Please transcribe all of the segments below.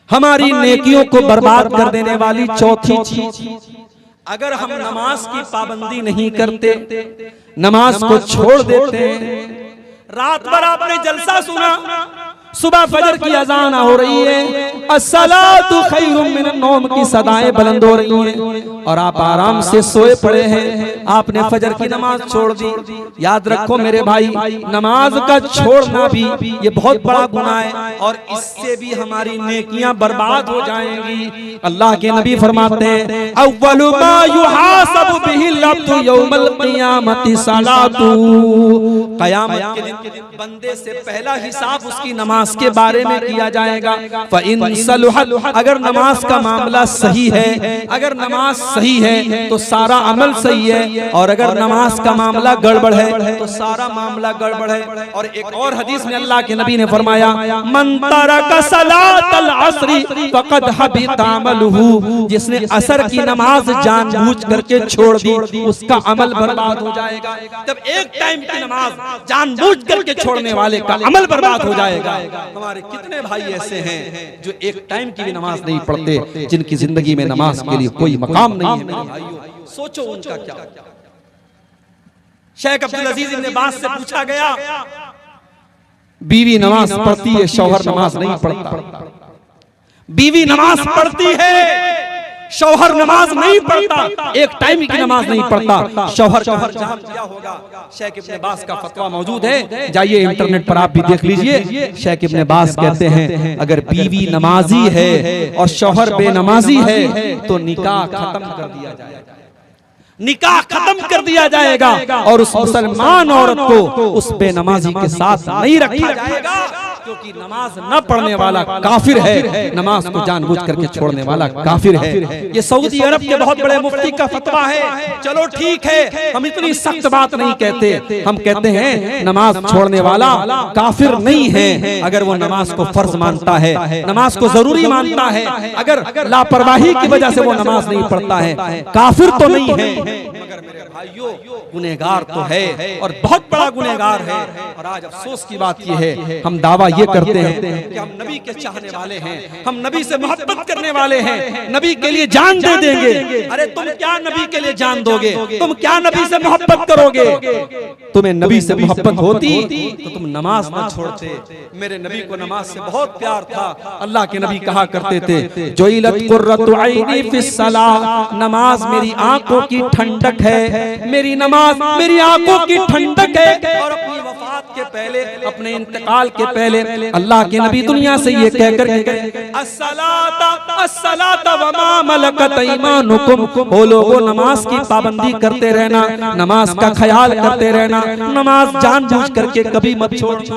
हमारी नेकियों को बर्बाद कर देने वाली चौथी चीज, अगर हम नमाज की पाबंदी नहीं करते, नमाज को छोड़ देते, रात भर आपने जलसा सुना, सुबह फजर की अजान हो रही है, अस्सलातु खैरुम मिनन नौम की सदाएं बुलंद हो रही हैं और आप आराम से सोए पड़े हैं, आपने फजर की नमाज छोड़ दी। याद रखो मेरे भाई, नमाज का छोड़ना भी ये बहुत बड़ा गुनाह है और इससे भी हमारी नेकियां बर्बाद हो जाएंगी। अल्लाह के नबी फरमाते हैं, अव्वलु मा युहासबु बिहिल अब्दु यौमल क़ियामति सलातु, क़यामत के दिन बंदे से पहला हिसाब उसकी नमाज के बारे में किया जाएगा। फ़इन सलुहत, अगर नमाज का मामला सही है, अगर नमाज सही है तो सारा अमल सही है, और अगर नमाज का मामला गड़बड़ है तो सारा मामला गड़बड़ है। और एक और हदीस में अल्लाह के नबी ने फरमाया, मन तरका सलातल अस्री फ़क़द हबिता अमलुहु, जिसने असर की नमाज जानबूझ करके छोड़ दी उसका अमल बर्बाद हो जाएगा। जब एक टाइम की नमाज जानबूझ करके छोड़ने वाले का अमल बर्बाद हो जाएगा। हमारे कितने भाई ऐसे हैं जो एक टाइम की भी नमाज नहीं पढ़ते, जिनकी जिंदगी में नमाज के लिए कोई मकाम नहीं है। मेरे भाइयों, सोचो उनका क्या। शेख अब्दुल अजीज इब्न बाज से पूछा गया, बीवी नमाज पढ़ती है, शौहर नमाज नहीं पढ़ता। बीवी नमाज पढ़ती है, शौहर नमाज नहीं पढ़ता, एक टाइम की नमाज नहीं पढ़ता, शौहर क्या होगा। शेख इब्न बाज का फतवा मौजूद है, जाइए इंटरनेट पर आप भी देख लीजिए। शेख इब्न बाज कहते हैं, अगर बीवी नमाजी है और शौहर बेनमाजी है तो निकाह खत्म कर दिया जाएगा, निकाह खत्म कर दिया जाएगा और उस मुसलमान औरत को उस बेनमाजी के साथ नहीं रखा जाएगा, क्योंकि नमाज न पढ़ने वाला काफिर है, नमाज को जानबूझ करके छोड़ने वाला काफिर है। ये सऊदी अरब के बहुत बड़े मुफ्ती का फतवा है। चलो ठीक है, हम इतनी सख्त बात नहीं कहते, हम कहते हैं नमाज छोड़ने वाला काफिर नहीं है अगर वो नमाज को फर्ज मानता है, नमाज को जरूरी मानता है। अगर लापरवाही की वजह से वो नमाज नहीं पढ़ता है, काफिर तो नहीं है, मगर मेरे भाइयों गुनहगार तो है और बहुत बड़ा गुनहगार है। और आज अफसोस की बात यह है, हम दावा ये करते हैं कि हम नबी के चाहने वाले हैं, हम नबी से मोहब्बत करने वाले हैं, नबी के लिए जान दे देंगे। अरे तुम क्या नबी के लिए जान दोगे, तुम क्या नबी से मोहब्बत करोगे। तुम्हें नबी से मोहब्बत होती तो तुम नमाज न छोड़ते। मेरे नबी को नमाज से बहुत प्यार था। अल्लाह के नबी कहा करते थे, जुइलत कुर्रतु ऐनी फिस सलाह, नमाज मेरी आंखों की ठंडक है, मेरी नमाज मेरी आंखों की ठंडक है। और अपनी वफात के पहले, अपने इंतकाल के पहले अल्लाह के नबी दुनिया से ये कहकर गए, अस्सलाता अस्सलाता व मा मलकत ईमानुकुम, ओ लोगों नमाज की पाबंदी करते रहना, नमाज का ख्याल करते रहना, नमाज जानबूझ करके कभी मत छोड़ना।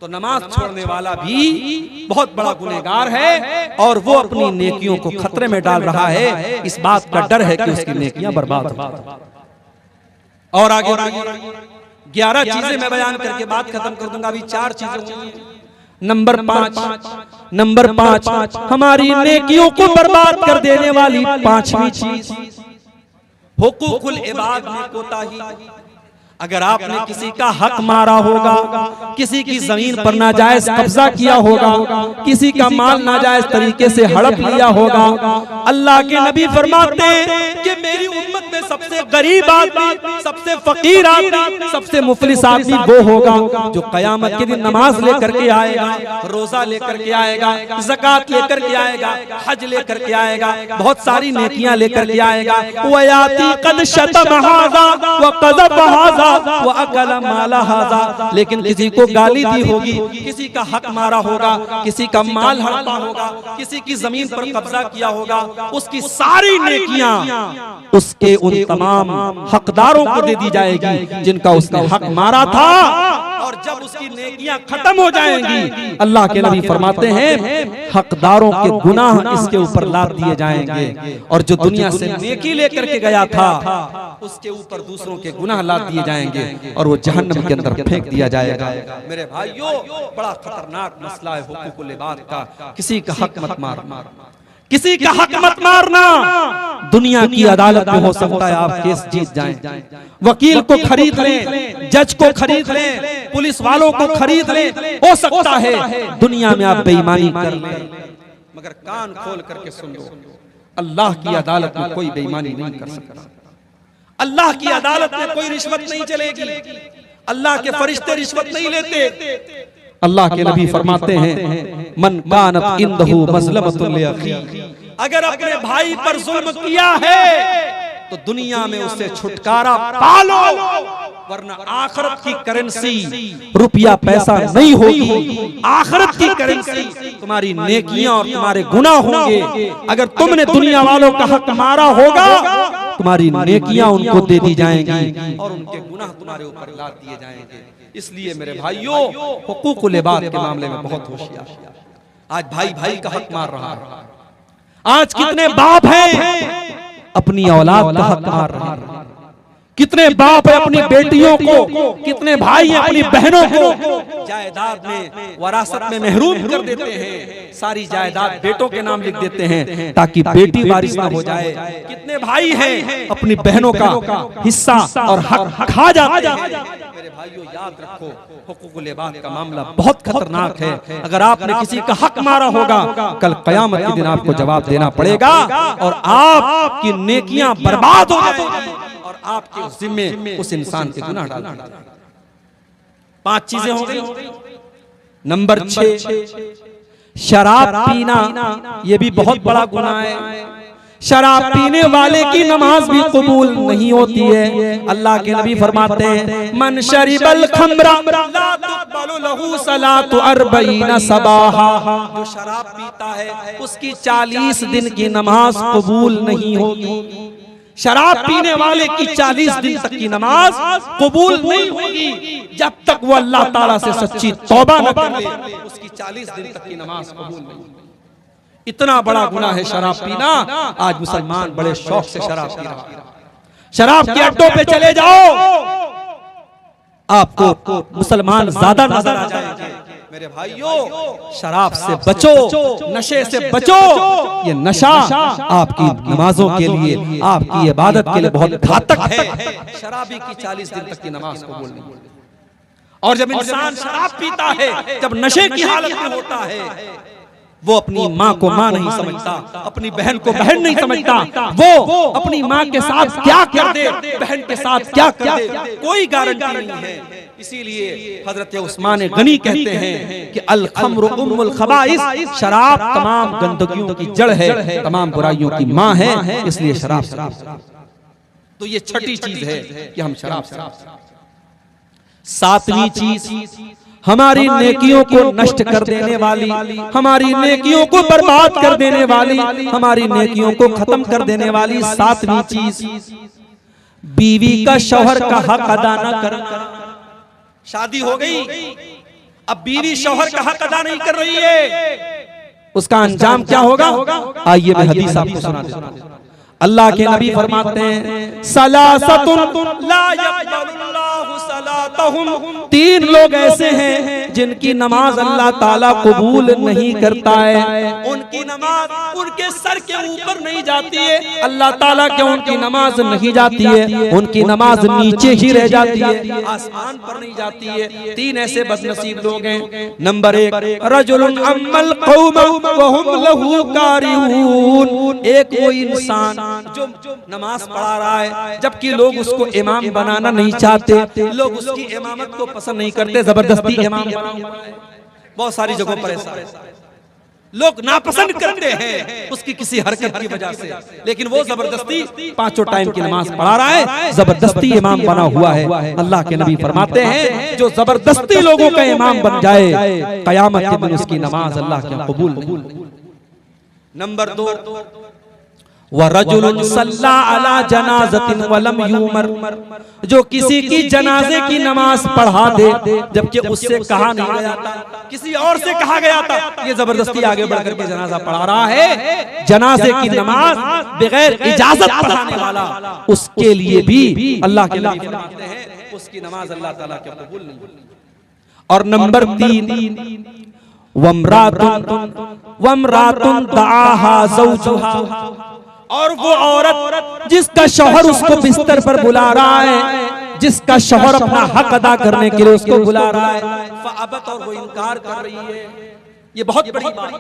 तो नमाज छोड़ने वाला भी बहुत बड़ा गुनहगार है और वो अपनी नेकियों को खतरे में डाल रहा है। इस बात का डर है कि उसकी नेकियां बर्बाद हो। और आगे 11 चीजें मैं बयान करके बात खत्म कर दूंगा। अभी 4 चीजें। नंबर 5 हमारी नेकियों को बर्बाद कर देने वाली 5वीं चीज, हुकूकुल इबाद में कोताही। अगर आपने किसी का हक मारा होगा, किसी की जमीन पर नाजायज कब्जा किया होगा, किसी का माल नाजायज तरीके से हड़प लिया होगा, अल्लाह के नबी फरमाते हैं कि मेरी उम्मत में सबसे गरीब आदमी, सबसे फकीर आदमी, सबसे मुफलिस आदमी वो होगा जो कयामत के दिन नमाज लेकर के आएगा, रोजा लेकर के आएगा, ज़कात लेकर के आएगा, हज लेकर के आएगा, बहुत सारी नेकियां लेकर के आएगा। वयाती कद शतम हाज़ा व क़ज़फ़ हाज़ा वो अकल माला हाज़ा, लेकिन किसी को गाली दी होगी, किसी का हक मारा होगा, किसी का माल हड़पा होगा, किसी की जमीन पर कब्जा किया होगा, उसकी सारी नेकियां उसके उन तमाम हकदारों को दे दी जाएगी जिनका उसने हक मारा था। और जब उसकी नेकियां खत्म हो जाएंगी, अल्लाह के नबी फरमाते हैं हकदारों के गुनाह इसके ऊपर लाद दिए जाएंगे और जो दुनिया से नेकी लेकर के गया था उसके ऊपर दूसरों के गुनाह लाद दिए जाएंगे और वो जहन्नम के अंदर फेंक दिया जाएगा। मेरे भाइयों, बड़ा खतरनाक मसला है हुकूकुल इबाद का। किसी का हक मत मारना, किसी का हक मत मारना। दुनिया की अदालत में हो सकता है आप केस जीत जाएं, वकील को खरीद लें, जज को खरीद लें, पुलिस वालों को खरीद लें, हो सकता है दुनिया में आप बेईमानी कर लें, मगर कान खोल करके सुन लो, अल्लाह की अदालत में कोई बेईमानी नहीं कर सकता। अल्लाह की अदालत में कोई रिश्वत नहीं चलेगी। अल्लाह के फरिश्ते रिश्वत नहीं लेते। अल्लाह के नबी फरमाते हैं, मन कानत इंदहु मज़लमतुन लिअखी, अगर अपने भाई पर जुल्म किया है तो दुनिया में उससे छुटकारा पालो, वरना आखिरत की करेंसी रुपया पैसा नहीं होगी। आखिरत की करेंसी तुम्हारी नेकियां और तुम्हारे गुनाह होंगे। अगर तुमने दुनिया वालों का हक मारा होगा, तुम्हारी नेकियां उनको दे दी जाएंगी और उनके गुनाह तुम्हारे ऊपर लाद दिए जाएंगे। इसलिए मेरे भाइयों, हुकूकुल इबाद के मामले में बहुत होशियार। आज भाई भाई का हक मार रहा है। आज कितने बाप हैं अपनी औलाद का हक मार रहे हैं। कितने बाप है अपनी बेटियों को, कितने भाई हैं अपनी बहनों को जायदाद में, वरासत में महरूम कर देते हैं। सारी जायदाद बेटों के नाम लिख देते हैं ताकि बेटी वारिस ना हो जाए। कितने भाई हैं अपनी बहनों का हिस्सा और हक खा जाते हैं। मेरे भाइयों, याद रखो, हुकूकुल इबाद का मामला बहुत खतरनाक है। अगर आपने किसी का हक मारा होगा, कल क़यामत के दिन आपको जवाब देना पड़ेगा और आपकी नेकियां बर्बाद हो जाएंगी और आपके जिम्मे उस इंसान के गुनाह डाल देंगे। 5 चीजें हो गई। नंबर 6, शराब पीना, ये भी बहुत बड़ा गुनाह है। शराब पीने वाले की नमाज भी कबूल नहीं होती है। अल्लाह के नबी फरमाते हैं, मन शरिबल खमरा ला तुक़बलु लहू सलातु 40 सबाहा, जो शराब पीता है उसकी 40 दिन की नमाज कबूल नहीं होगी। शराब पीने वाले की 40 दिन तक की नमाज कबूल नहीं होगी जब तक वो अल्लाह ताला से सच्ची तौबा न कर ले। उसकी 40 दिन तक की नमाज कबूल नहीं। इतना बड़ा गुनाह है शराब पीना। आज मुसलमान बड़े शौक से शराब पी रहा है। शराब के अड्डों पे चले जाओ, आपको मुसलमान ज्यादा नजर आ जाएंगे। मेरे भाइयों, शराब से बचो, नशे से बचो। ये नशा आपकी नमाजों के लिए, आपकी इबादत के लिए बहुत घातक है। शराबी की 40 दिन तक की नमाज कबूल नहीं। और जब इंसान शराब पीता है, जब नशे की हालत में होता है, वो अपनी माँ को माँ नहीं समझता, अपनी बहन को बहन नहीं समझता। वो अपनी माँ के साथ क्या कर दे, बहन के साथ क्या कर दे, कोई गारंटी नहीं है। इसीलिए हजरत उस्मान गनी कहते हैं कि अल खम्रु उम्मुल खबाइस, शराब तमाम गंदगियों की जड़ है, तमाम बुराइयों की माँ है। इसलिए शराब। तो ये छठी चीज है कि हम शराब। 7वीं चीज, हमारी नेकियों को नष्ट कर देने वाली, हमारी नेकियों को बर्बाद कर देने वाली, हमारी नेकियों को खत्म कर देने वाली 7वीं चीज, बीवी का शौहर का हक अदा न करना। शादी हो गई, अब बीवी शौहर का हक अदा नहीं कर रही है, उसका अंजाम क्या होगा? आइए मैं हदीस आपको सुना देता हूं। अल्लाह के नबी फरमाते हैं, सलासतुन ला यक़बलुल्लाहु सलातहुम, 3 लोग ऐसे हैं जिनकी नमाज अल्लाह ताला कबूल नहीं करता है। उनकी नमाज उनके सर के ऊपर नहीं जाती है, अल्लाह ताला के उनकी नमाज नहीं जाती है, उनकी नमाज नीचे ही रह जाती है, आसमान पर नहीं जाती है। 3 ऐसे बदनसीब लोग हैं। नंबर 1, रजुलुन अम्मल कौम व हुम लहू कारिहून, एक वो इंसान जो नमाज पढ़ा रहा है जबकि लोग उसको इमाम बनाना नहीं चाहते, लोग उसकी इमामत को पसंद नहीं करते, जबरदस्ती इमाम बना हुआ है। बहुत सारी जगहों पर ऐसा लोग नापसंद करते हैं उसकी किसी हरकत की वजह से, लेकिन वो जबरदस्ती 5 टाइम की नमाज पढ़ा रहा है, जबरदस्ती इमाम बना हुआ है। अल्लाह के नबी फरमाते हैं, जो जबरदस्ती लोगों का इमाम बन जाए, कयामत के दिन उसकी नमाज अल्लाह के कबूल नहीं। नंबर 2, वरजुलुन सल्ला अला जनाज़तिन वलम युमर, जो किसी की जनाजे की नमाज पढ़ा दे जबकि उससे कहा नहीं गया था, किसी और से कहा गया था, ये जबरदस्ती आगे बढ़कर के जनाजा पढ़ा रहा है। जनाजे की नमाज बगैर इजाजत पढ़ाने वाला, उसके लिए भी अल्लाह के नबी फरमाते हैं उसकी नमाज अल्लाह ताला के कबूल नहीं। और नंबर 3, वमरातुन दआहा ज़ौजुहा, और वो औरत जिसका शौहर उसको बिस्तर पर बुला रहा है, जिसका शौहर अपना हक अदा करने के लिए उसको बुला रहा है, फ़अबत, और वो इनकार कर रही है। ये बहुत बड़ी बात।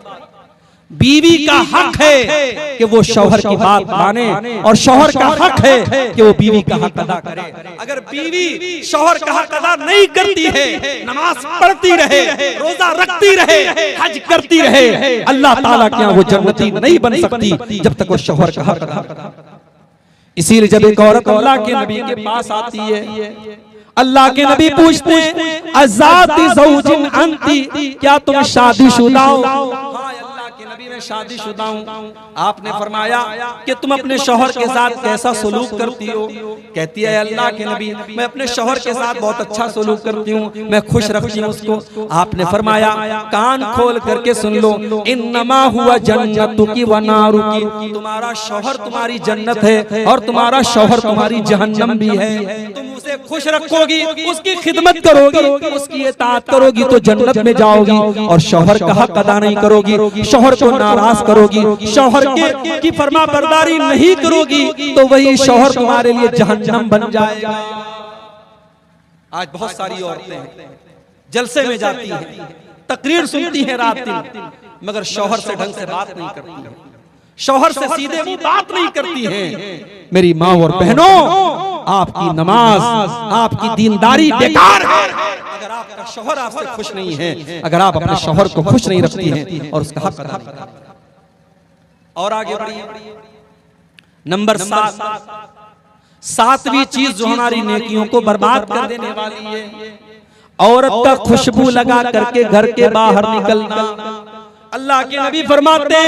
बीवी का हक है कि वो शौहर की बात माने और शौहर का हक है कि वो बीवी का हक अदा करे। अगर बीवी शौहर का हक अदा नहीं करती है, नमाज पढ़ती रहे, रोजा रखती रहे, हज करती रहे, अल्लाह ताला के यहाँ वो जन्नती नहीं बन सकती जब तक वो शौहर का हक अदा करे। इसीलिए जब एक औरत अल्लाह के नबी के पास आती है, अल्लाह के नबी पूछते हैं अज़ाती ज़ौजिन अंती, क्या तुम शादीशुदा हो? हाँ अल्लाह के नबी मैं शादीशुदा हूँ। आपने फरमाया कि तुम अपने शौहर के साथ कैसा सलूक करती हो? कहती है अल्लाह के नबी मैं अपने शौहर के साथ बहुत अच्छा सलूक करती हूँ, मैं खुश रखती हूँ उसको। आपने फरमाया कान खोल करके सुन लो, इन्नमा हुआ जन्नतुकी व नारुकी, तुम्हारा शौहर तुम्हारी जन्नत है और तुम्हारा शौहर तुम्हारी जहन्नम भी है। तुम उसे खुश रखोगी, उसकी खिदमत करोगी, उसकी इताअत करोगी तो जन्नत में जाओगी, और शौहर का हक अदा नहीं करोगी, शौहर को नाराज करोगी, शौहर की फरमाबरदारी नहीं करोगी तो वही शौहर तुम्हारे लिए जहन्नम बन जाएगा। आज बहुत सारी औरतें जलसे में जाती हैं, तकरीर सुनती हैं रात दिन, मगर शौहर से ढंग से बात नहीं करती हैं, शौहर से सीधे मुंह बात नहीं करती हैं। मेरी माँ और बहनों, आपकी नमाज, आपकी दीनदारी बेकार है अगर आपका शौहर आपसे खुश नहीं है, अगर आप अपने शौहर को खुश नहीं रखती हैं और उसका हक अदा नहीं करती। और आगे बढ़िए, नंबर 7, सातवीं चीज जो हमारी नेकियों को बर्बाद कर देने वाली है, औरत का खुशबू लगा करके घर के बाहर निकलना। अल्लाह के नबी फरमाते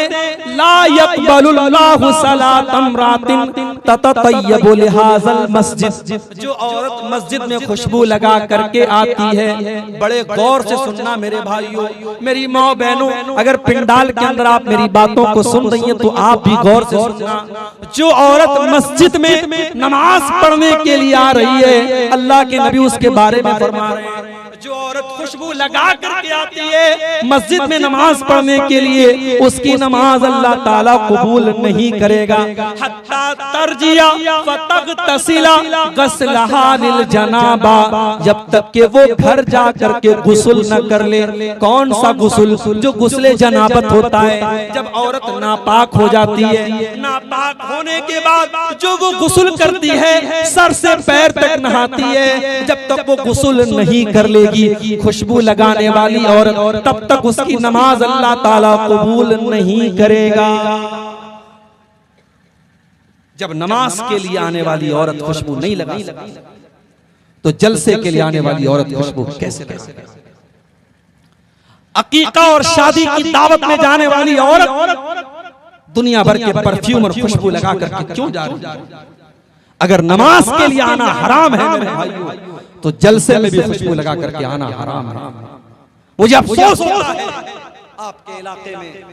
ला यक़बलुल्लाहु सलातम रातिन तततय्यबु लिहाज़ल मस्जिद, जो औरत मस्जिद में खुशबू लगा करके आती है, बड़े गौर से सुनना मेरे भाइयों, मेरी माँ बहनों, अगर पिंडाल के अंदर आप मेरी बातों को सुन रही हैं तो आप भी गौर से सुनना। जो औरत मस्जिद में नमाज पढ़ने के लिए आ रही है, अल्लाह के नबी उसके बारे में फरमा रहे हैं, जो औरत खुशबू लगा करके आती है मस्जिद में नमाज पढ़ने के लिए, उसकी नमाज अल्लाह ताला कबूल नहीं करेगा। हत्ता तरजिया फतगतसिला गस्लहा लिल जनाबा, जब तक के वो घर जा करके गुस्ल न कर ले। कौन सा गुस्ल? जो गुस्ले जनाबत होता है, जब औरत नापाक हो जाती है, नापाक होने के बाद जो वो गुस्ल करती है, सर से पैर तक नहाती है, जब तक वो गुस्ल नहीं कर ले खुशबू लगाने वाली औरत, तब तक उसकी नमाज अल्लाह ताला कबूल नहीं करेगा। जब नमाज के लिए आने वाली औरत खुशबू नहीं लगा तो जलसे के लिए आने वाली औरत खुशबू कैसे करेगी? अकीका और शादी की दावत में जाने वाली औरत दुनिया भर के परफ्यूम और खुशबू लगा करके क्यों जा रही है? अगर नमाज के लिए आना हराम है मेरे भाइयों, तो जलसे में भी खुशबू लगा करके आना हराम है। मुझे अफसोस होता है आपके इलाके में,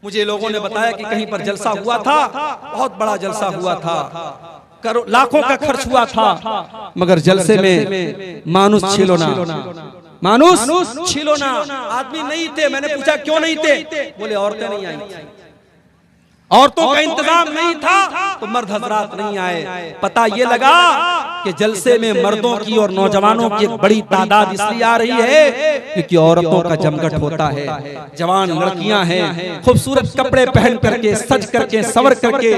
मुझे लोगों ने बताया कि कहीं पर जलसा हुआ था, बहुत बड़ा जलसा हुआ था, लाखों का खर्च हुआ था, मगर जलसे में मानुस छिलोना, मानुस छिलोना आदमी नहीं थे। मैंने पूछा क्यों नहीं थे? बोले औरतें नहीं आई थी, औरतों का इंतजाम नहीं था तो मर्द हजरात नहीं आए। पता ये लगा कि जलसे में मर्दों की और नौजवानों की एक बड़ी तादाद इसलिए आ रही है क्योंकि औरतों का जमघट होता है। जवान लड़कियां हैं, खूबसूरत कपड़े पहन करके, सज करके, सवर करके,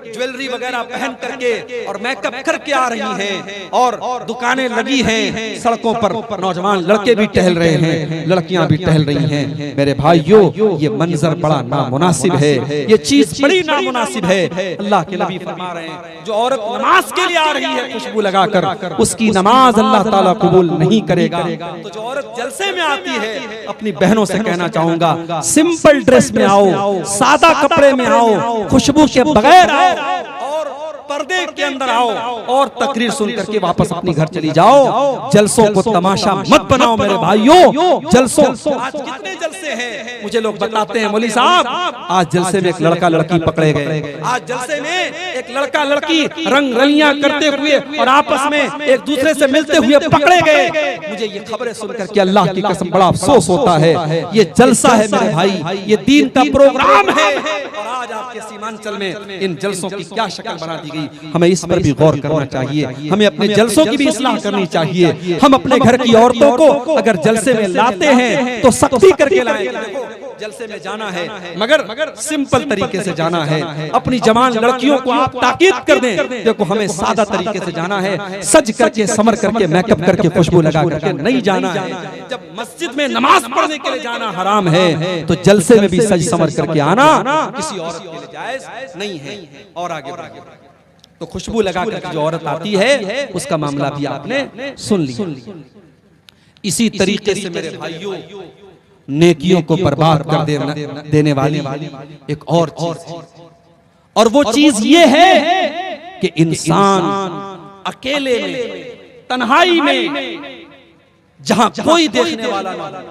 ज्वेलरी वगैरह पहन करके और मेकअप करके आ रही हैं, और दुकानें लगी हैं, सड़कों पर नौजवान लड़के भी टहल रहे हैं, लड़कियां भी टहल रही हैं। मेरे भाइयों, ये मंजर बड़ा नामुनासिब है, ये चीज बड़ी नामुनासिब है। अल्लाह के नबी फरमा रहे हैं, जो औरत नमाज के लिए आ रही है खुशबू लगाकर, उसकी नमाज अल्लाह ताला कबूल नहीं करेगा। तो जो औरत जलसे में आती है, अपनी बहनों से कहना चाहूंगा, सिंपल ड्रेस में आओ, सादा कपड़े में आओ, खुशबू के बगैर आओ और पर्दे के अंदर आओ और तकरीर सुन करके वापस अपनी घर चली जाओ। जलसों को तमाशा मत बनाओ मेरे भाइयों। जलसों, आज कितने जलसे हैं मुझे लोग बताते हैं, मौलवी साहब आज जलसे में एक लड़का लड़की पकड़े गए, आज जलसे में एक लड़का लड़की रंग रलियां करते हुए और आपस में एक दूसरे से मिलते हुए पकड़े गए। मुझे ये खबरें सुनकर के अल्लाह की कसम बड़ा अफसोस होता है। ये जलसा है मेरे भाई, ये दीन का प्रोग्राम है, और आज आपके सीमांचल में इन जलसों की क्या शक्ल बना दी गई। हमें इस पर भी गौर करना चाहिए, हमें अपने जलसों की भी इस्लाह करनी चाहिए। हम अपने घर की औरतों को अगर जलसे में लाते हैं तो सख्ती करके लाएं। जलसे में जाना है, मगर सिंपल तरीके से जाना है। अपनी जवान लड़कियों को आप ताकीद कर दें, देखो हमें सादा तरीके से जाना है, सज करके समर करके मेकअप करके खुशबू लगा करके नहीं जाना है। जब मस्जिद में नमाज पढ़ने के लिए जाना हराम है, तो जलसे में भी सज समर करके आना किसी औरत के लिए जायज नहीं है। और आगे तो खुशबू लगा कर जो औरत आती है उसका मामला भी आपने सुन लिया। इसी तरीके से मेरे भाइयों, नेकियों को बर्बाद कर देने वाली एक और चीज, और वो चीज ये है कि इंसान अकेले में, तन्हाई में, जहां कोई देखने वाला ना,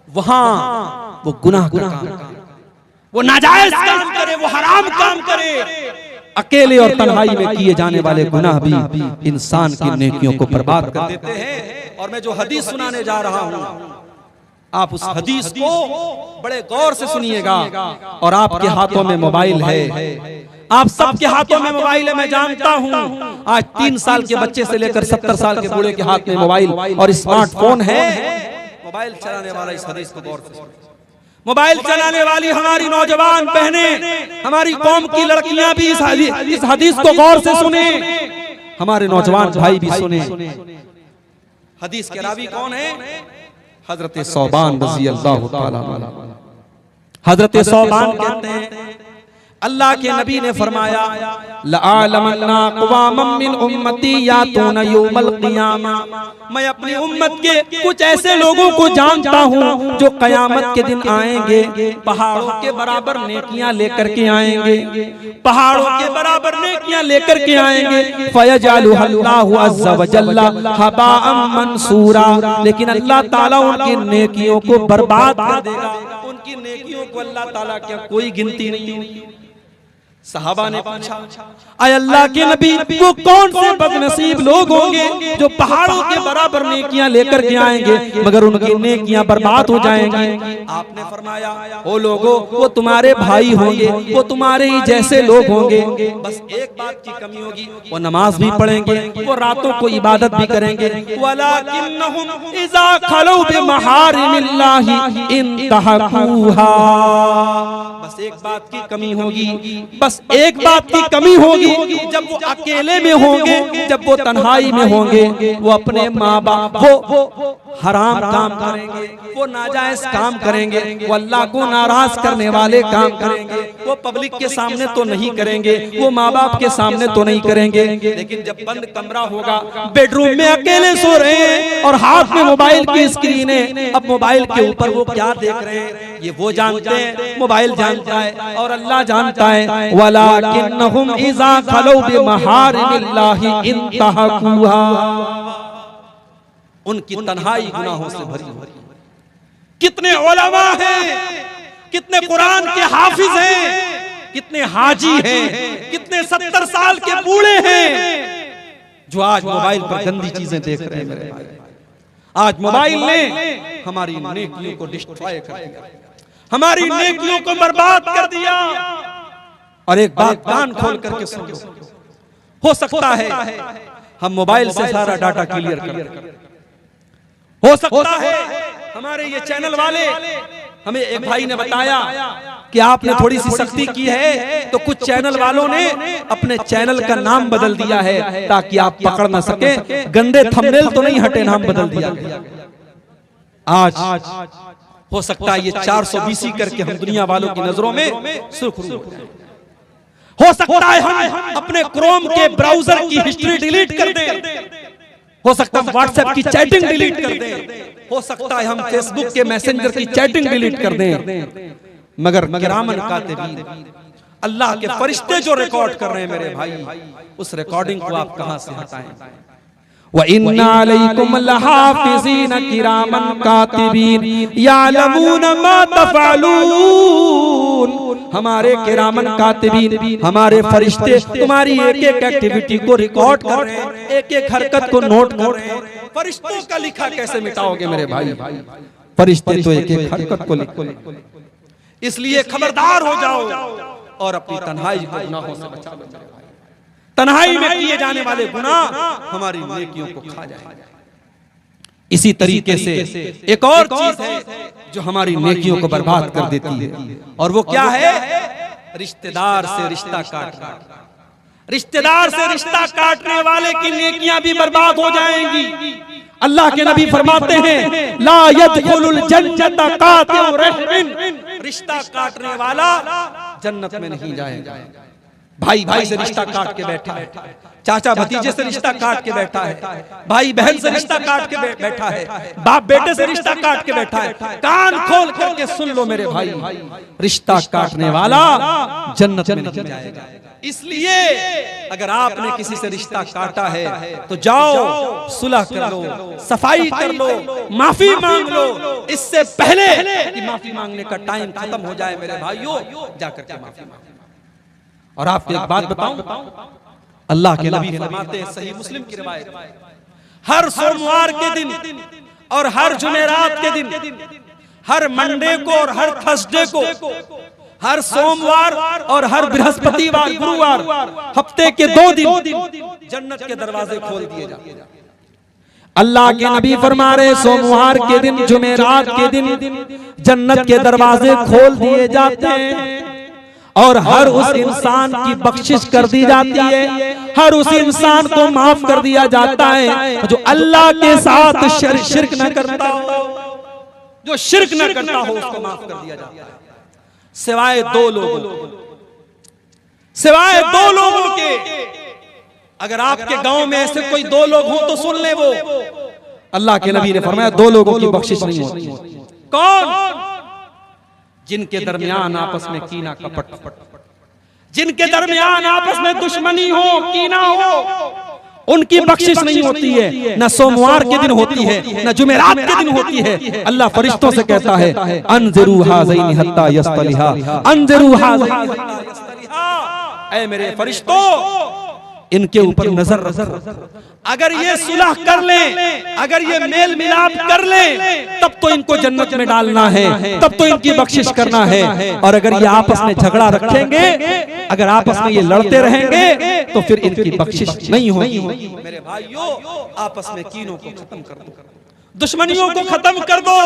वहां वो गुनाह का काम करे, वो नाजायज काम करे, वो हराम काम करे। अकेले और तन्हाई में किए जाने वाले गुनाह भी इंसान की नेकियों को बर्बाद कर देते हैं। और मैं जो हदीस सुनाने जा रहा हूं, आप उस हदीस को बड़े गौर से सुनिएगा। और आपके हाथों में मोबाइल है, आप सबके हाथों में मोबाइल है, मैं जानता हूं। आज 3 साल के बच्चे से लेकर 70 साल के बूढ़े के हाथ में मोबाइल और स्मार्टफोन है। मोबाइल चलाने वाला इस हदीस को गौर से, मोबाइल चलाने वाली हमारी नौजवान बहनें, हमारी कौम की लड़कियां भी इस हदीस को गौर से सुने, हमारे नौजवान भाई भी सुने। हदीस के रावी कौन है? हजरत सौबान रज़ी अल्लाह ताला अन्हु। हजरत सौबान कहते हैं, अल्लाह के नबी ने फरमाया, लअलमन्ना क़वामम मिन उम्मती यातूना यौमल क़ियामा, मैं अपनी उम्मत के कुछ ऐसे लोगों को जानता हूँ जो क़यामत के दिन आएंगे, पहाड़ों के बराबर नेकियां लेकर के आएंगे, पहाड़ों के बराबर नेकियां लेकर के आएंगे। फयजअलुहल्लाहु अज़्ज़ा व जल्ला हबाअम मंसूरा, लेकिन अल्लाह ताला उनकी नेकियों को बर्बाद कर देगा। उनकी नेकियों को अल्लाह ताला क्या कोई गिनती नहीं होगी। सहाबा ने पूछा, आय अल्लाह के नबी, वो कौन से बदनसीब लोग होंगे जो पहाड़ों के बराबर नेकियां लेकर के आएंगे मगर उनकी नेकियां बर्बाद हो जाएंगी? आपने फरमाया, ओ लोगों, वो तुम्हारे भाई होंगे, वो तुम्हारे ही जैसे लोग होंगे, बस एक बात की कमी होगी, वो नमाज भी पढ़ेंगे, वो रातों को इबादत भी करेंगे, वलाकिन्नहुम इज़ा खलू बिमहारिमिल्लाहि इंतहकूहा, बस एक बात की कमी होगी, बस एक बात की कमी होगी, जब वो अकेले में होंगे, जब वो तन्हाई में होंगे, वो अपने माँ बाप, वो हराम काम करेंगे, वो नाजायज काम करेंगे, वो अल्लाह को नाराज करने वाले काम करेंगे, वो पब्लिक के सामने तो नहीं करेंगे, वो माँ बाप के सामने तो नहीं करेंगे, लेकिन जब बंद कमरा होगा, बेडरूम में अकेले सो रहे हैं और हाथ में मोबाइल की स्क्रीन है, अब मोबाइल के ऊपर वो क्या देख रहे हैं ये वो जानते हैं, मोबाइल जानता है और अल्लाह जानता है। वलाकिन्नहुम इज़ा खलू बिमहारिमिल्लाहि इंतहकूहा, उनकी तन्हाई गुनाहों से भरी हुई। कितने उलमा हैं, कितने कुरान के हाफिज हैं, कितने हाजी हैं, कितने 70 साल के बूढ़े हैं जो आज मोबाइल पर गंदी चीजें देख रहे हैं। मेरे भाई, आज मोबाइल ने हमारी नेकियों को डिस्ट्रॉय कर दिया, हमारी नेकियों को बर्बाद कर दिया। और एक बात कान खोल करके सुनो, हो सकता है हम मोबाइल से सारा डाटा क्लियर कर, हो सकता है हमारे ये चैनल वाले, हमें एक भाई ने बताया कि आपने थोड़ी सी सख्ती की है तो कुछ चैनल वालों ने अपने चैनल का नाम बदल दिया है ताकि आप पकड़ ना सके। गंदे थंबनेल तो नहीं हटे, नाम बदल दिया गया। आज हो सकता है ये 420 करके हम दुनिया वालों की नजरों में सुर्खरू हो सकता है हम अपने क्रोम के ब्राउजर की हिस्ट्री डिलीट कर दें, हो सकता है व्हाट्सएप की चैटिंग डिलीट कर दें, हो सकता है हम फेसबुक के मैसेंजर की चैटिंग डिलीट कर दें, मगर किरामन कातिबीन, अल्लाह के फरिश्ते जो रिकॉर्ड कर रहे हैं मेरे भाई, उस रिकॉर्डिंग को आप कहां से हटाएं? व इन्ना अलैकुम लहाफिज़ीन किरामन कातिबीन यालमून मा तफ़अलून, हमारे किरामन कातिबीन, हमारे फरिश्ते तुम्हारी एक एक एक्टिविटी को रिकॉर्ड कर रहे हैं, एक एक हरकत को नोट कर रहे हैं। फरिश्तों का लिखा कैसे मिटाओगे मेरे भाई? फरिश्ते तो एक एक हरकत को लिखते। इसलिए खबरदार हो जाओ और अपनी तन्हाई को गुनाहों से बचा लो। तन्हाई में किए जाने वाले गुनाह हमारी नेकियों को खा जाएंगे। इसी तरीके से एक और चीज है जो हमारी नेकियों को बर्बाद कर देती है, और वो क्या है? रिश्तेदार से रिश्ता काटना। रिश्तेदार से रिश्ता काटने वाले की नेकियां भी बर्बाद हो जाएंगी। अल्लाह के नबी फरमाते हैं, ला यदखुलुल जन्नत कातिउ रहमिन, रिश्ता काटने वाला जन्नत में नहीं जाएगा। भाई भाई से रिश्ता काट के बैठा है, चाचा भतीजे से रिश्ता काट के बैठा है, भाई बहन से रिश्ता काट के बैठा है, बाप बेटे से रिश्ता काट के बैठा है। कान खोल करके सुन लो मेरे भाई, रिश्ता काटने वाला जन्नत में नहीं जाएगा। इसलिए अगर आपने किसी से रिश्ता काटा है तो जाओ सुलह कर लो, सफाई कर लो, माफी मांग लो। इससे पहले कि माफी मांगने का टाइम खत्म हो जाए मेरे भाइयों, जाकर के माफी मांगो। और आपको एक बात बताऊं, अल्लाह के नबी फरमाते हैं, सही मुस्लिम की रिवायत, हर सोमवार के दिन और हर जुमेरात के दिन, हर मंडे को और हर थर्सडे को, हर सोमवार और हर बृहस्पतिवार, गुरुवार, हफ्ते के 2 दिन जन्नत के दरवाजे खोल दिए जाते हैं। अल्लाह के नबी फरमा रहे, सोमवार के दिन, जुमेरात के दिन जन्नत के दरवाजे खोल दिए जाते हैं और हर उस इंसान की बख्शिश कर दी जाती है, हर उस इंसान को माफ कर दिया जाता है जो अल्लाह के साथ शिर्क न करता हो। जो शिर्क न करता हो उसको माफ कर दिया जाता है, सिवाय 2 लोगों, सिवाय 2 लोगों के। अगर आपके गांव में ऐसे कोई 2 लोग हों तो सुन ले, वो अल्लाह के नबी ने फरमाया 2 लोगों की बख्शिश नहीं होती। कौन? जिनके दरमियान आपस में कीना कपट, जिनके दरमियान आपस में दुश्मनी हो, कीना हो, उनकी बख्शिश नहीं होती है। न सोमवार के दिन होती है, न जुमेरात के दिन होती है। अल्लाह फरिश्तों से कहता है, अनज़िरू हाज़ैनि हत्ता यस्तलिहा, अनज़िरू हाज़ैनि हत्ता यस्तलिहा, ऐ मेरे फरिश्तों इनके ऊपर नजर रखो। अगर ये सुलह कर लें, अगर ये मेल मिलाप कर लें, तब तो इनको जन्नत में डालना है, तब तो इनकी बख्शिश करना है। और अगर ये आपस में झगड़ा रखेंगे, अगर आपस में ये लड़ते रहेंगे, तो फिर इनकी बख्शिश नहीं होगी। मेरे भाइयों, आपस में कीनों को खत्म कर दो, दुश्मनियों को खत्म कर दो।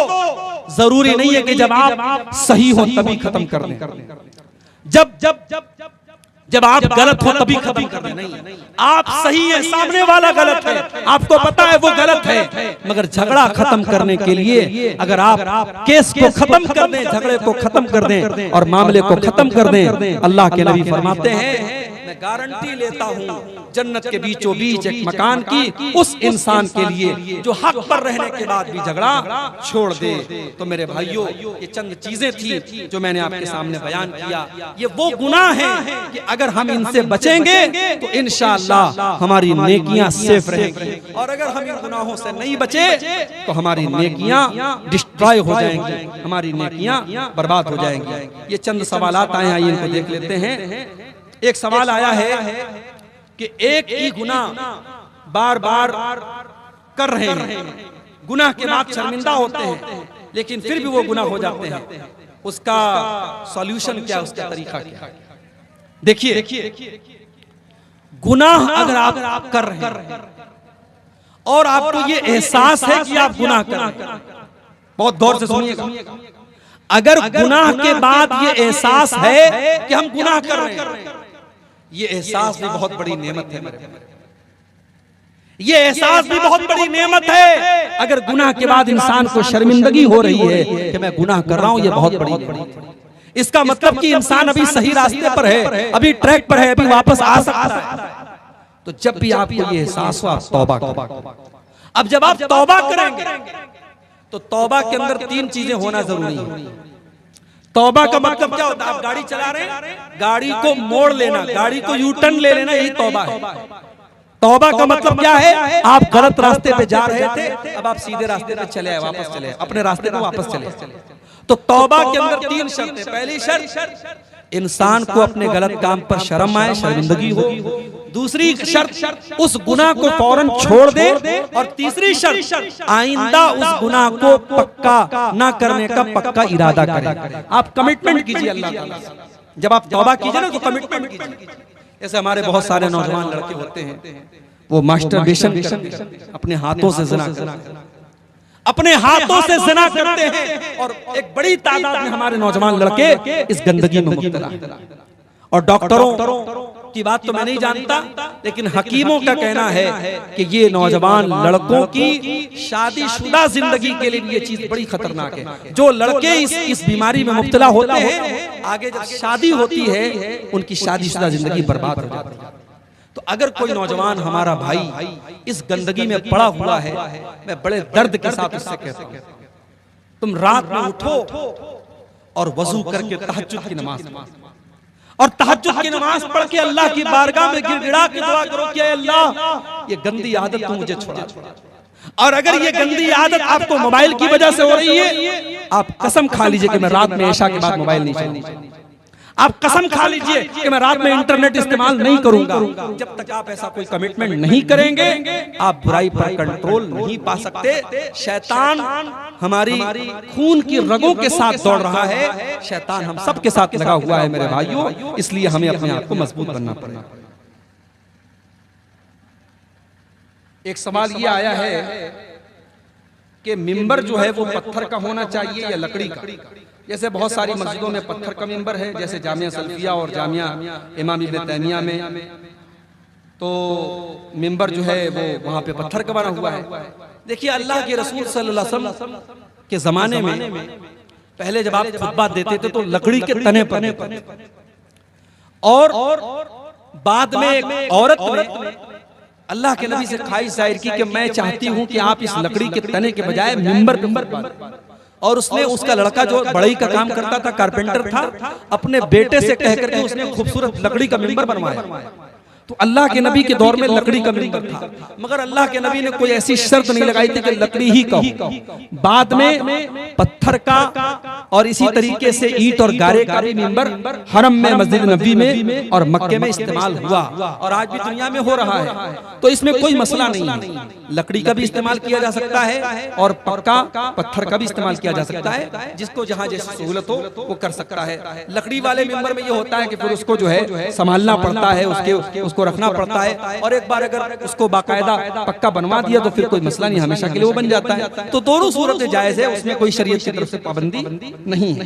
जरूरी नहीं है कि जब आप सही हो तभी खत्म कर दें, जब आप गलत हो तभी खत्म कर दें। नहीं, आप सही है, सामने वाला गलत है, आपको पता है वो गलत है, मगर झगड़ा खत्म करने के लिए अगर आप केस को खत्म कर दें, झगड़े को खत्म कर दें और मामले को खत्म कर दें, अल्लाह के नबी फरमाते हैं, मैं गारंटी लेता हूँ जन्नत के बीचों बीच एक मकान की उस इंसान के लिए जो हक पर रहने के बाद भी झगड़ा छोड़ दे। तो मेरे भाइयों, ये चंद चीजें थी जो मैंने आपके सामने बयान किया। ये वो गुनाह हैं कि अगर हम इनसे बचेंगे तो इंशाअल्लाह हमारी नेकियां सेफ रहेंगी, और अगर हम इन गुनाहों से नहीं बचे तो हमारी नेकियां डिस्ट्रॉय हो जाएंगी, हमारी नेकियां बर्बाद हो जाएंगी। ये चंद सवालात आए हैं, इनको देख लेते हैं। एक सवाल आया है कि एक ही गुनाह बार बार कर रहे हैं, गुनाह के बाद शर्मिंदा होते हैं, लेकिन फिर भी वो गुनाह हो जाते हैं, उसका सॉल्यूशन क्या, उसका तरीका क्या? देखिए, गुनाह अगर आप कर रहे हैं और आपको ये एहसास है कि आप गुनाह कर रहे हैं, बहुत गौर से सुनिएगा, अगर गुनाह के बाद ये एहसास है कि हम गुनाह कर रहे हैं, ये एहसास भी बहुत बड़ी नेमत है मेरे भाई, ये एहसास भी बहुत बड़ी नेमत है। अगर गुनाह के बाद इंसान को शर्मिंदगी हो रही है कि मैं गुनाह कर रहा हूं, ये बहुत बड़ी, इसका मतलब कि इंसान अभी सही रास्ते पर है, अभी ट्रैक पर है, अभी वापस आ सकता है। तो जब भी आपको ये एहसास हो, आप तौबा करें। अब जब आप तौबा करेंगे तो तौबा के अंदर 3 चीजें होना जरूरी है। तौबा का मतलब क्या होता है? आप गाड़ी चला रहे हैं, गाड़ी को मोड़ लेना, गाड़ी को यू टर्न ले लेना, यही तौबा है। तौबा का मतलब क्या है? आप गलत रास्ते पे जा रहे थे, अब आप सीधे रास्ते पे चले आए, वापस चले, अपने रास्ते पे वापस चले। तो तौबा के अंदर 3 शर्तें। पहली शर्त, इंसान को अपने गलत काम पर शर्म आए, शर्मिंदगी हो। दूसरी शर्त, उस गुनाह को फौरन छोड़ दे। और तीसरी शर्त, आइंदा उस गुनाह को पक्का ना करने का पक्का इरादा करें। आप कमिटमेंट कीजिए अल्लाह ताला से। जब आप तौबा कीजिए ना तो कमिटमेंट कीजिए। ऐसे हमारे बहुत सारे नौजवान लड़के होते हैं, वो मास्टरबेशन अपने हाथों से ज़िना करते हैं, अपने हाथों से ज़िना करते हैं, और एक बड़ी तादाद में हमारे नौजवान लड़के इस गंदगी में मुब्तला हैं। और डॉक्टरों की बात तो मैं नहीं जानता, लेकिन हकीमों का कहना है कि ये नौजवान लड़कों की शादीशुदा जिंदगी के लिए ये चीज बड़ी खतरनाक है। जो लड़के इस बीमारी में मुब्तला होते हैं, आगे जब शादी होती है उनकी शादीशुदा जिंदगी बर्बाद हो जाती है। तो अगर कोई नौजवान हमारा भाई इस गंदगी में पड़ा हुआ है, मैं बड़े दर्द के साथ उससे कहता हूं, तुम रात में उठो और वजू करके तहज्जुद की नमाज पढ़ो, और तहज्जुद की नमाज पढ़ के अल्लाह की बारगाह में गिड़गिड़ा के दुआ करो कि अल्लाह ये गंदी आदत तू मुझे छुड़ा। और अगर ये गंदी आदत आपको मोबाइल की वजह से हो रही है, आप कसम खा लीजिए कि मैं रात में इशा के बाद मोबाइल नहीं चलाऊंगा। आप कसम खा लीजिए कि मैं रात में इंटरनेट इस्तेमाल नहीं करूंगा। जब तक आप ऐसा कोई कमिटमेंट नहीं करेंगे, आप बुराई पर कंट्रोल नहीं पा सकते। शैतान हमारी खून की रगों के साथ दौड़ रहा है, शैतान हम सब के साथ लगा हुआ है मेरे भाइयों, इसलिए हमें अपने आप को मजबूत बनना पड़ेगा। एक सवाल ये आया है कि मिंबर जो है वो पत्थर का होना चाहिए या लकड़ी का। जैसे बहुत सारी मस्जिदों में पत्थर का मिंबर है, जैसे जामिया सल्फिया और जामिया इमाम इब्न तैमिया में, तो मिंबर जो है वो वहां पे पत्थर का बना हुआ है। देखिए अल्लाह के रसूल सल्लल्लाहु अलैहि वसल्लम के जमाने में पहले जब आप खुतबा देते थे तो लकड़ी के तने पर, और बाद में एक औरत ने अल्लाह के नबी से ख्वाहिश जाहिर की कि मैं चाहती हूं कि आप इस लकड़ी के तने के बजाय मिंबर पर, और उसने उसका लड़का जो बढ़ई का काम करता था, कारपेंटर था, अपने बेटे से कह करके उसने खूबसूरत लकड़ी का मिंबर बनवाया। तो अल्लाह के नबी के दौर में लकड़ी का मिंबर था, मगर अल्लाह के नबी ने कोई ऐसी शर्त नहीं लगाई थी कि लकड़ी ही का हो। बाद में पत्थर का और इसी तरीके से ईंट और गारे का भी मिंबर हरम में, मस्जिद नबी में और मक्के में इस्तेमाल हुआ, और आज भी दुनिया में हो रहा है। तो इसमें कोई मसला नहीं है, लकड़ी का भी इस्तेमाल किया जा सकता है और पक्का पत्थर का भी इस्तेमाल किया जा सकता है। जिसको जहां जैसी सहूलत हो वो कर सकता है। लकड़ी वाले मिंबर में ये होता है कि फिर उसको जो है संभालना पड़ता है, उसको रखना पड़ता है, और एक बार अगर उसको बाकायदा पक्का बनवा दिया तो फिर कोई मसला नहीं, हमेशा के लिए वो बन जाता है। तो दोनों सूरतें जायज है, उसमें कोई शरीयत की तरफ से पाबंदी नहीं है।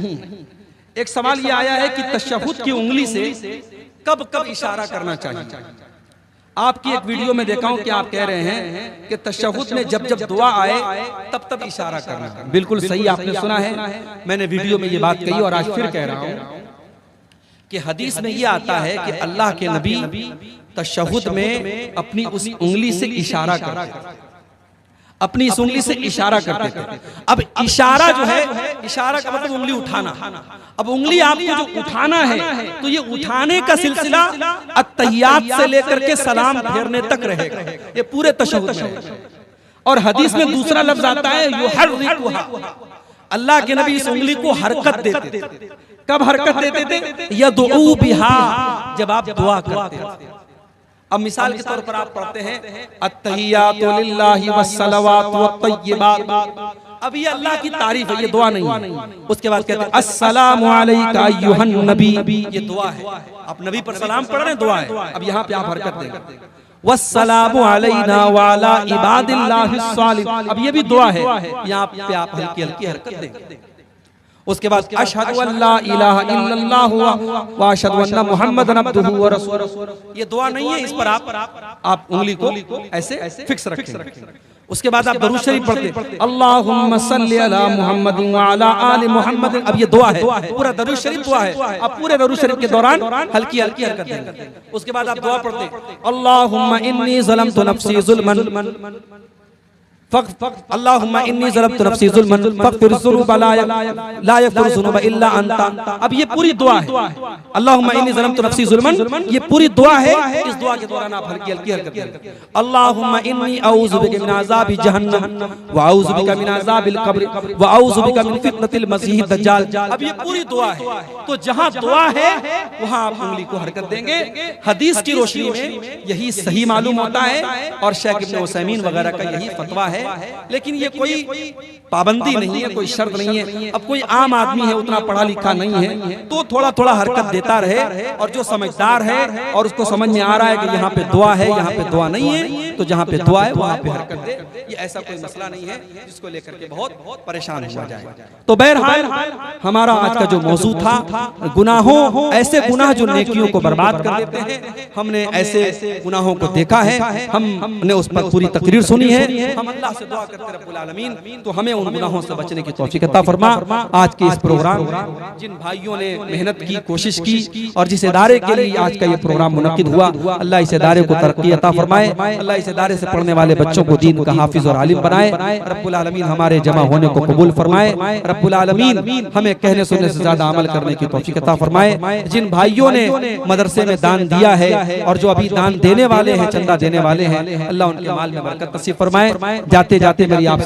एक सवाल ये आया है कि तशहुद की उंगली से कब कब इशारा करना चाहिए। आपकी एक वीडियो में देखा हूं कि आप कह रहे हैं कि तशहुद में जब जब दुआ आए तब तब इशारा करना। बिल्कुल सही आपने सुना है, मैंने वीडियो में ये बात कही और आज फिर कह रहा हूं कि हदीस में ये आता है कि अल्लाह के नबी तशहुद में अपनी उस उंगली से इशारा करते थे, अपनी इस उंगली से इशारा करते थे। अब इशारा जो है, इशारा का मतलब उंगली उठाना। अब उंगली आपको जो उठाना है, तो ये उठाने का सिलसिला अत्तहियात से लेकर के सलाम फेरने तक रहेगा, ये पूरे तशहुद में। और हदीस में दूसरा लफ्ज आता है युहर्रिकुहा, अल्लाह के नबी इस उंगली को हरकत देते थे। कब हरकत देते थे? यदऊ बिहा, जब आप दुआ करते थे। अब मिसाल के तौर पर आप पढ़ते हैं अत्तहियातु लिल्लाहि वस्सलावातु वत्तय्यिबात, अब ये अल्लाह की तारीफ है, ये दुआ नहीं है। उसके बाद कहते हैं अस्सलामु अलैका अय्युहन नबी, ये दुआ है, आप नबी पर सलाम पढ़ रहे हैं, दुआ है। अब यहाँ पे आप हरकत देंगे वस्सलामु अलैना व अला इबादिल्लाहिस सालिहीन, अब ये भी दुआ है, यहाँ पे आप हल्की हल्की हरकत देंगे। उसके बाद अशहदु अल्ला इलाहा इल्लल्लाहु व अशहदु अन्ना मुहम्मदन अब्दुहु व रसूलुहु, ये दुआ नहीं है, इस पर आप उंगली को ऐसे फिक्स रखें। उसके बाद आप दरूद शरीफ पढ़ते अल्लाहुम्मा सल्ली अला मुहम्मद व अला आलि मुहम्मद, अब ये दुआ है, पूरा दरूद शरीफ दुआ है। अब पूरे दरूद शरीफ के दौरान हल्की हल्की हरकत देंगे। उसके बाद आप दुआ पढ़ते अल्लाहुम्मा इन्नी ज़लमतु नफ्सी ज़ुल्मन अल्लाहुम्मा इन्नी ज़लमतु नफ्सी ज़ुल्मन फ़ग़फ़िर ज़ुनूबा ला यग़फ़िरु ज़ुनूबा इल्ला अंता। अब ये पूरी दुआ है, अल्लाहुम्मा इन्नी ज़लमतु नफ्सी ज़ुल्मन, ये पूरी दुआ है। इस दुआ के दौरान आप हल्की हल्की हरकत करें। अल्लाहुम्मा इन्नी अऊज़ु बिका मिन अज़ाबि जहन्नम व अऊज़ु बिका मिन अज़ाबिल क़ब्र व अऊज़ु बिका मिन फ़ितनतिल मसीह दज्जाल। अब ये पूरी दुआ है, तो जहां दुआ है वहां आप उंगली को हरकत देंगे। हदीस की रोशनी में यही सही मालूम होता है, और शेख इब्न उसैमीन वगैरह का यही फतवा है। लेकिन ये कोई पाबंदी नहीं है, कोई शर्त नहीं है। अब कोई आम आदमी है, उतना पढ़ा लिखा नहीं है, तो थोड़ा थोड़ा हरकत देता रहे, और जो समझदार है और उसको समझ में आ रहा है कि यहाँ पे दुआ है, यहाँ पे दुआ नहीं है, तो जहाँ पे दुआ है वहाँ पे हरकत दे। ये ऐसा कोई मसला नहीं है जिसको लेकर के बहुत परेशान हुआ जाए। तो बहरहाल हमारा आज का जो मौजू था, गुनाहों, ऐसे गुनाह जो नेकियों को बर्बाद कर देते हैं, हमने ऐसे गुनाहों को देखा है, हमने उस पर पूरी तकरीर सुनी है। हम अल्लाह से दुआ करते रब्बुल आलमीन तो हमें उन गुनाहों से बचने की तौफीक अता फरमा। आज के इस प्रोग्राम, जिन भाइयों ने मेहनत की, कोशिश की और जिस इदारे के लिए आज का ये प्रोग्राम मुनक्किद हुआ, अल्लाह इस इदारे को तरक्की अता फरमाए, अल्लाह इस इदारे से पढ़ने वाले बच्चों को दीन का हाफिज और आलिम बनाए। रब्बुल आलमीन हमारे जमा होने को कबूल फरमाए। रब्बुल आलमीन हमें कहने सुनने से ज्यादा अमल करने की तौफीक अता फरमाए। जिन भाइयों ने मदरसे में दान दिया है और जो अभी दान देने वाले हैं, चंदा देने वाले हैं, अल्लाह उनके माल में बरकत नसीब फरमाए। जाते जाते मेरी आप